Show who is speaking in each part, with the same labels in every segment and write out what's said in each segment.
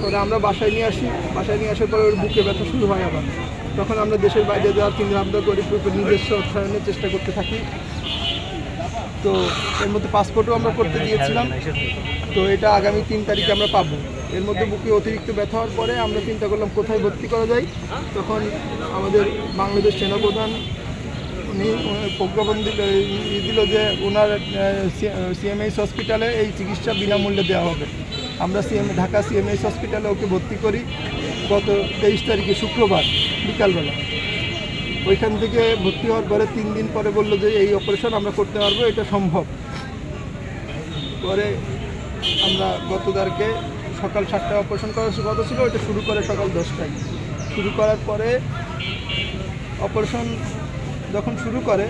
Speaker 1: পরে আমরা বাসায় নিয়ে আসি, বাসায় নিয়ে আসার পরে ওর বুকে ব্যথা শুরু হয় আবার। তখন আমরা দেশের বাইরে যাওয়ার চিন্তাভাবনা করি, নিজস্ব অর্থায়নের চেষ্টা করতে থাকি। তো এর মধ্যে পাসপোর্টও আমরা করতে দিয়েছিলাম, তো এটা আগামী 3 তারিখে আমরা পাবো। এর মধ্যে বুকে অতিরিক্ত ব্যথা হওয়ার পরে আমরা চিন্তা করলাম কোথায় ভর্তি করা যায়। তখন আমাদের বাংলাদেশ সেনাপ্রধান উনি প্রজ্ঞাপন দিল যে ওনার সিএমএইচ হসপিটালে এই চিকিৎসা বিনামূল্যে দেওয়া হবে। আমরা ঢাকা সিএমএইচ হসপিটালে ওকে ভর্তি করি গত 23 তারিখে শুক্রবার বিকালবেলা। ওইখান থেকে ভর্তি হওয়ার পরে 3 দিন পরে বললো যে এই অপারেশন আমরা করতে পারবো, এটা সম্ভব। পরে আমরা গত তারিখে সকাল 7টায় অপারেশন করার কথা ছিল, ওইটা শুরু করে সকাল 10টায়। শুরু করার পরে অপারেশন যখন শুরু করে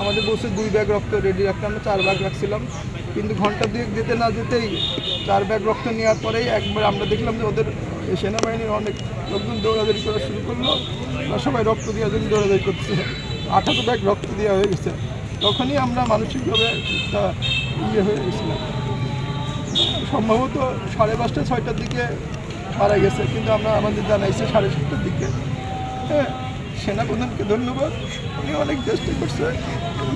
Speaker 1: আমাদের বসে 2 ব্যাগ রক্ত রেডি রাখতে, আমরা 4 ব্যাগ রাখছিলাম। কিন্তু ঘন্টা 2 যেতে না যেতেই 4 ব্যাগ রক্ত নেওয়ার পরেই একবার আমরা দেখলাম যে ওদের সেনাবাহিনীর অনেক লোকজন দৌড়াদৌড়ি করা শুরু করলো, আর সবাই রক্ত দেওয়ার জন্য দৌড়াদৌড়ি করছে। 18 ব্যাগ রক্ত দেওয়া হয়ে গেছে। তখনই আমরা মানসিকভাবে ইয়ে হয়ে গেছিলাম। সম্ভবত 5:30 6টার দিকে মারা গেছে, কিন্তু আমরা আমাদের জানাইছি 7:30টার দিকে। হ্যাঁ, সেনাপ্রধানকে ধন্যবাদ, উনি অনেক চেষ্টা করছে।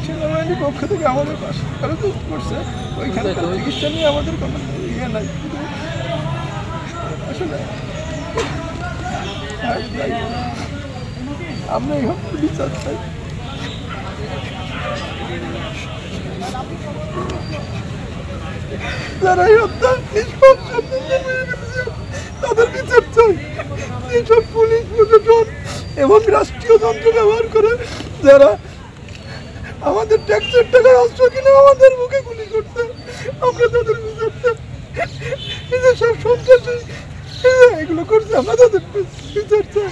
Speaker 1: সেনাবাহিনীর পক্ষ থেকে আমাদের পাশে আরও করছে। ওইখানে চিকিৎসা নিয়ে আমাদের কোনো ইয়ে নাই, আসলে আমরা এই বিচার চাই। যারা এই হত্যা নিষ্পাপ তাদের বিচার চাই। এইসব পুলিশ প্রশাসন এবং রাষ্ট্রীয় যন্ত্র ব্যবহার করে যারা আমাদের ট্যাক্সের টাকায় অস্ত্র কিনে আমাদের মুখে গুলি করছে, আমরা তাদের বিচার চাই। নিজের সব সন্ত্রাসী এগুলো করছে, আমরা তাদের বিচার চাই।